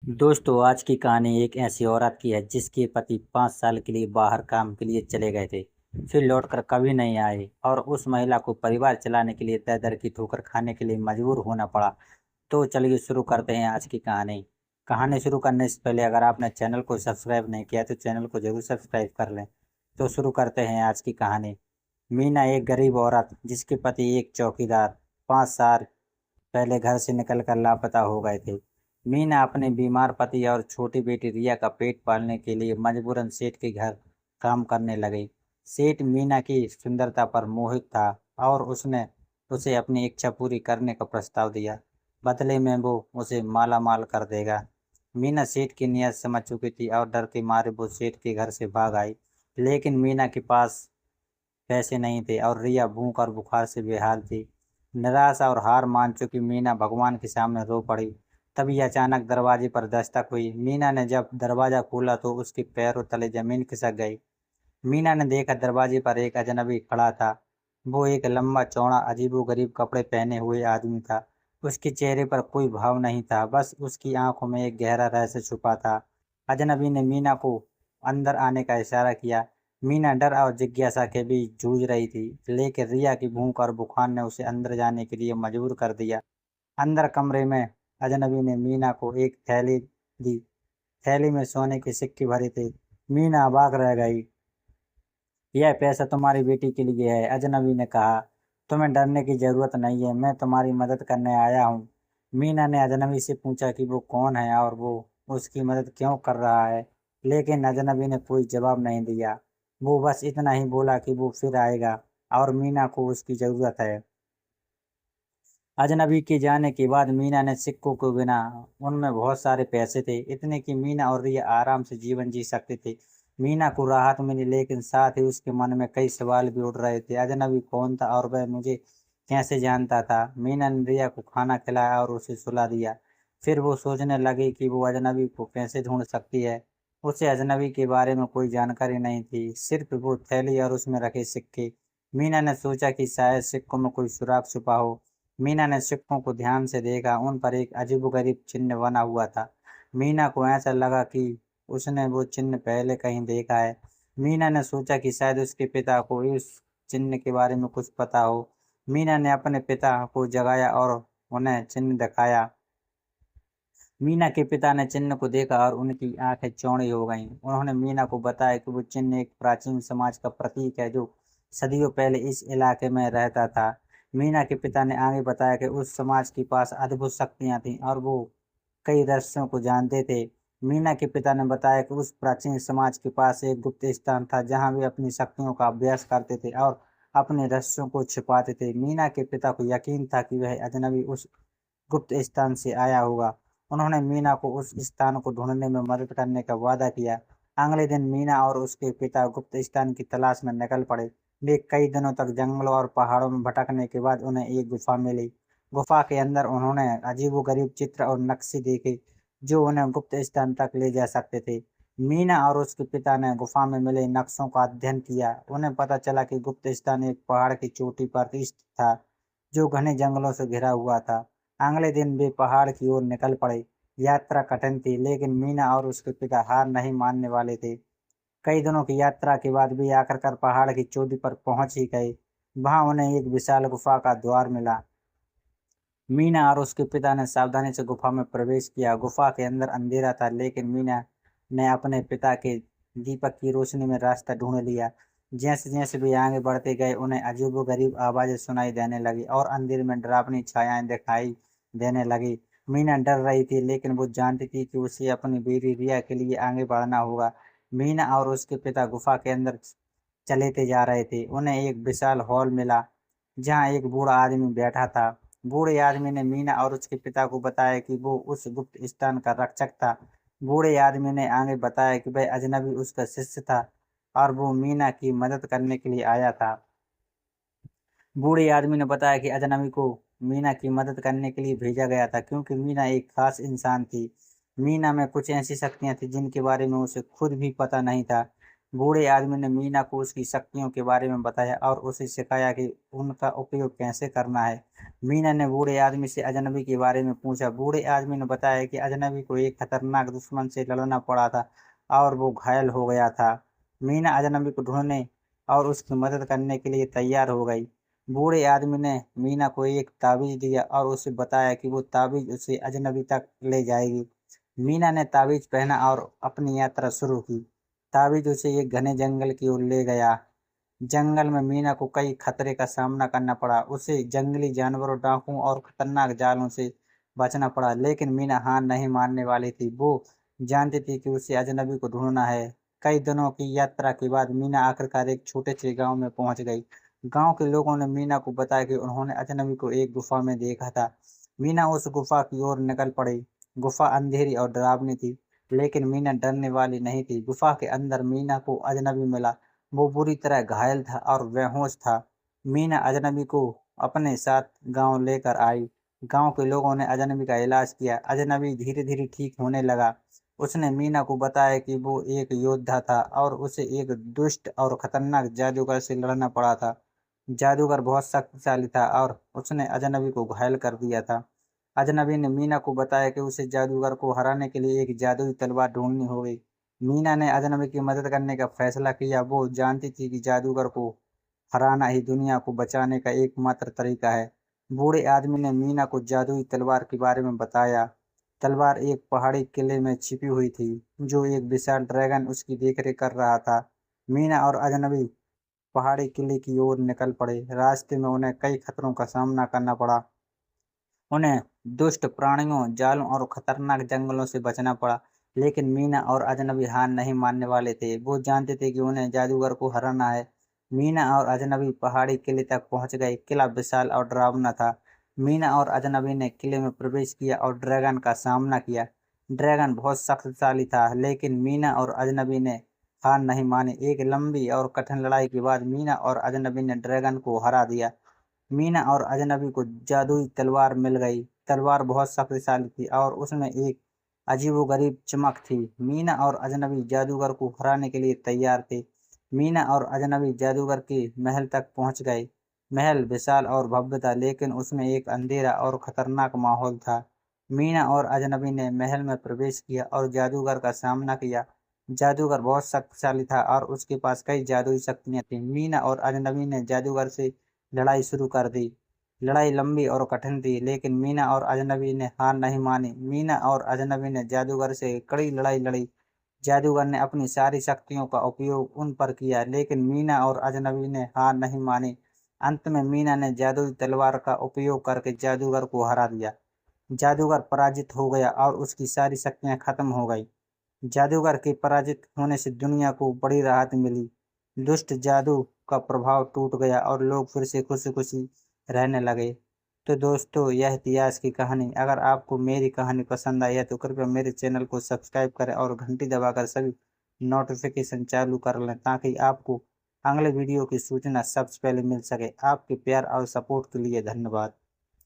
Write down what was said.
दोस्तों, आज की कहानी एक ऐसी औरत की है जिसके पति 5 साल के लिए बाहर काम के लिए चले गए थे। फिर लौटकर कभी नहीं आए और उस महिला को परिवार चलाने के लिए दर दर की ठोकर खाने के लिए मजबूर होना पड़ा। तो चलिए शुरू करते हैं आज की कहानी। कहानी शुरू करने से पहले अगर आपने चैनल को सब्सक्राइब नहीं किया तो चैनल को जरूर सब्सक्राइब कर लें। तो शुरू करते हैं आज की कहानी। मीना एक गरीब औरत जिसके पति एक चौकीदार 5 साल पहले घर से निकलकर लापता हो गए थे। मीना अपने बीमार पति और छोटी बेटी रिया का पेट पालने के लिए मजबूरन सेठ के घर काम करने लगी। सेठ मीना की सुंदरता पर मोहित था और उसने उसे अपनी इच्छा पूरी करने का प्रस्ताव दिया। बदले में वो उसे माला माल कर देगा। मीना सेठ की नीयत समझ चुकी थी और डर के मारे वो सेठ के घर से भाग आई। लेकिन मीना के पास पैसे नहीं थे और रिया भूख और बुखार से बेहाल थी। निराश और हार मान चुकी मीना भगवान के सामने रो पड़ी। तभी अचानक दरवाजे पर दस्तक हुई। मीना ने जब दरवाजा खोला तो उसके पैरों तले जमीन खिसक गई। मीना ने देखा दरवाजे पर एक अजनबी खड़ा था। वो एक लंबा चौड़ा अजीबोगरीब कपड़े पहने हुए आदमी था। उसके चेहरे पर कोई भाव नहीं था, बस उसकी आंखों में एक गहरा रहस्य छुपा था। अजनबी ने मीना को अंदर आने का इशारा किया। मीना डर और जिज्ञासा के बीच जूझ रही थी, लेकिन रिया की भूख और बुखार ने उसे अंदर जाने के लिए मजबूर कर दिया। अंदर कमरे में अजनबी ने मीना को एक थैली दी। थैली में सोने के सिक्के भरे थे। मीना अबाक रह गई। यह पैसा तुम्हारी बेटी के लिए है, अजनबी ने कहा। तुम्हें डरने की जरूरत नहीं है, मैं तुम्हारी मदद करने आया हूँ। मीना ने अजनबी से पूछा कि वो कौन है और वो उसकी मदद क्यों कर रहा है, लेकिन अजनबी ने कोई जवाब नहीं दिया। वो बस इतना ही बोला कि वो फिर आएगा और मीना को उसकी जरूरत है। अजनबी के जाने के बाद मीना ने सिक्कों को गिना। उनमें बहुत सारे पैसे थे, इतने कि मीना और रिया आराम से जीवन जी सकते थे। मीना को राहत मिली, लेकिन साथ ही उसके मन में कई सवाल भी उठ रहे थे। अजनबी कौन था और वह मुझे कैसे जानता था? मीना ने रिया को खाना खिलाया और उसे सुला दिया। फिर वो सोचने लगी कि वो अजनबी को कैसे ढूंढ सकती है। उसे अजनबी के बारे में कोई जानकारी नहीं थी, सिर्फ वो थैली और उसमें रखे सिक्के। मीना ने सोचा कि शायद सिक्कों में कोई सुराग छुपा हो। मीना ने सिक्कों को ध्यान से देखा। उन पर एक अजीबोगरीब चिन्ह बना हुआ था। मीना को ऐसा लगा कि उसने वो चिन्ह पहले कहीं देखा है। मीना ने सोचा कि शायद उसके पिता को इस चिन्ह के बारे में कुछ पता हो। मीना ने अपने पिता को जगाया और उन्हें चिन्ह दिखाया। मीना के पिता ने चिन्ह को देखा और उनकी आंखें चौड़ी हो गईं। उन्होंने मीना को बताया कि वो चिन्ह एक प्राचीन समाज का प्रतीक है जो सदियों पहले इस इलाके में रहता था। मीना के पिता ने आगे बताया कि उस समाज के पास अद्भुत शक्तियां थीं और वो कई रहस्यों को जानते थे। मीना के पिता ने बताया कि उस प्राचीन समाज के पास एक गुप्त स्थान था जहां वे अपनी शक्तियों का अभ्यास करते थे और अपने रहस्यों को छिपाते थे। मीना के पिता को यकीन था कि वह अजनबी उस गुप्त स्थान से आया होगा। उन्होंने मीना को उस स्थान को ढूंढने में मदद करने का वादा किया। अगले दिन मीना और उसके पिता गुप्त स्थान की तलाश में निकल पड़े। वे कई दिनों तक जंगलों और पहाड़ों में भटकने के बाद उन्हें एक गुफा मिली। गुफा के अंदर उन्होंने अजीबोगरीब चित्र और नक्शे देखे जो उन्हें गुप्त स्थान तक ले जा सकते थे। मीना और उसके पिता ने गुफा में मिले नक्शों का अध्ययन किया। उन्हें पता चला कि गुप्त स्थान एक पहाड़ की चोटी पर स्थित था जो घने जंगलों से घिरा हुआ था। अगले दिन वे पहाड़ की ओर निकल पड़े। यात्रा कठिन थी, लेकिन मीना और उसके पिता हार नहीं मानने वाले थे। कई दिनों की यात्रा के बाद वे आखिरकार पहाड़ की चोटी पर पहुंच ही गए। वहां उन्हें एक विशाल गुफा का द्वार मिला। मीना और उसके पिता ने सावधानी से गुफा में प्रवेश किया। गुफा के अंदर अंधेरा था, लेकिन मीना ने अपने पिता के दीपक की रोशनी में रास्ता ढूंढ लिया। जैसे जैसे वे आगे बढ़ते गए, उन्हें अजीबोगरीब आवाजें सुनाई देने लगी और अंधेरे में डरावनी छायाएं दिखाई देने लगी। मीना डर रही थी, लेकिन वो जानती थी कि उसे अपनी बेटी रिया के लिए आगे बढ़ना होगा। मीना और उसके पिता गुफा के अंदर चलेते जा रहे थे। उन्हें एक विशाल हॉल मिला जहाँ एक बूढ़ा आदमी बैठा था। बूढ़े आदमी ने मीना और उसके पिता को बताया कि वो उस गुप्त स्थान का रक्षक था। बूढ़े आदमी ने आगे बताया कि वह अजनबी उसका शिष्य था और वो मीना की मदद करने के लिए आया था। बूढ़े आदमी ने बताया कि अजनबी को मीना की मदद करने के लिए भेजा गया था क्योंकि मीना एक खास इंसान थी। मीना में कुछ ऐसी शक्तियां थी जिनके बारे में उसे खुद भी पता नहीं था। बूढ़े आदमी ने मीना को उसकी शक्तियों के बारे में बताया और उसे सिखाया कि उनका उपयोग कैसे करना है। मीना ने बूढ़े आदमी से अजनबी के बारे में पूछा। बूढ़े आदमी ने बताया कि अजनबी को एक खतरनाक दुश्मन से लड़ना पड़ा था और वो घायल हो गया था। मीना अजनबी को ढूंढने और उसकी मदद करने के लिए तैयार हो गई। बूढ़े आदमी ने मीना को एक ताबीज दिया और उसे बताया कि वो ताबीज उसे अजनबी तक ले जाएगी। मीना ने ताबीज पहना और अपनी यात्रा शुरू की। ताबीज उसे एक घने जंगल की ओर ले गया। जंगल में मीना को कई खतरे का सामना करना पड़ा। उसे जंगली जानवरों, डाकुओं और खतरनाक जालों से बचना पड़ा, लेकिन मीना हार नहीं मानने वाली थी। वो जानती थी कि उसे अजनबी को ढूंढना है। कई दिनों की यात्रा के बाद मीना आखिरकार एक छोटे से गांव में पहुंच गई। गांव के लोगों ने मीना को बताया कि उन्होंने अजनबी को एक गुफा में देखा था। मीना उस गुफा की ओर निकल पड़ी। गुफा अंधेरी और डरावनी थी, लेकिन मीना डरने वाली नहीं थी। गुफा के अंदर मीना को अजनबी मिला। वो बुरी तरह घायल था और बेहोश था। मीना अजनबी को अपने साथ गांव लेकर आई। गांव के लोगों ने अजनबी का इलाज किया। अजनबी धीरे धीरे ठीक होने लगा। उसने मीना को बताया कि वो एक योद्धा था और उसे एक दुष्ट और खतरनाक जादूगर से लड़ना पड़ा था। जादूगर बहुत शक्तिशाली था और उसने अजनबी को घायल कर दिया था। अजनबी ने मीना को बताया कि उसे जादूगर को हराने के लिए एक जादुई तलवार ढूंढनी होगी। मीना ने अजनबी की मदद करने का फैसला किया। वो जानती थी कि जादूगर को हराना ही दुनिया को बचाने का एकमात्र तरीका है। बूढ़े आदमी ने मीना को जादुई तलवार के बारे में बताया। तलवार एक पहाड़ी किले में छिपी हुई थी, जो एक विशाल ड्रैगन उसकी देखरेख कर रहा था। मीना और अजनबी पहाड़ी किले की ओर निकल पड़े। रास्ते में उन्हें कई खतरों का सामना करना पड़ा। उन्हें दुष्ट प्राणियों, जालों और खतरनाक जंगलों से बचना पड़ा, लेकिन मीना और अजनबी हार नहीं मानने वाले थे। वो जानते थे कि उन्हें जादूगर को हराना है। मीना और अजनबी पहाड़ी किले तक पहुंच गए। किला विशाल और डरावना था। मीना और अजनबी ने किले में प्रवेश किया और ड्रैगन का सामना किया। ड्रैगन बहुत शक्तिशाली था, लेकिन मीना और अजनबी ने हार नहीं मानी। एक लंबी और कठिन लड़ाई के बाद मीना और अजनबी ने ड्रैगन को हरा दिया। मीना और अजनबी को जादुई तलवार मिल गई। तलवार बहुत शक्तिशाली थी और उसमें एक अजीबोगरीब चमक थी। मीना और अजनबी जादूगर को हराने के लिए तैयार थे। मीना और अजनबी जादूगर के महल तक पहुंच गए। महल विशाल और भव्य था, लेकिन उसमें एक अंधेरा और खतरनाक माहौल था। मीना और अजनबी ने महल में प्रवेश किया और जादूगर का सामना किया। जादूगर बहुत शक्तिशाली था और उसके पास कई जादुई शक्तियां थीं। मीना और अजनबी ने जादूगर से लड़ाई शुरू कर दी। लड़ाई लंबी और कठिन थी, लेकिन मीना और अजनबी ने हार नहीं मानी। मीना और अजनबी ने जादूगर से कड़ी लड़ाई लड़ी। जादूगर ने अपनी सारी शक्तियों का उपयोग उन पर किया, लेकिन मीना और अजनबी ने हार नहीं मानी। अंत में मीना ने जादुई तलवार का उपयोग करके जादूगर को हरा दिया। जादूगर पराजित हो गया और उसकी सारी शक्तियां खत्म हो गई। जादूगर के पराजित होने से दुनिया को बड़ी राहत मिली। दुष्ट जादू का प्रभाव टूट गया और लोग फिर से खुशी खुशी रहने लगे। तो दोस्तों, यह इतिहास की कहानी। अगर आपको मेरी कहानी पसंद आई है तो कृपया मेरे चैनल को सब्सक्राइब करें और घंटी दबाकर सभी नोटिफिकेशन चालू कर लें, ताकि आपको अगले वीडियो की सूचना सबसे पहले मिल सके। आपके प्यार और सपोर्ट के लिए धन्यवाद।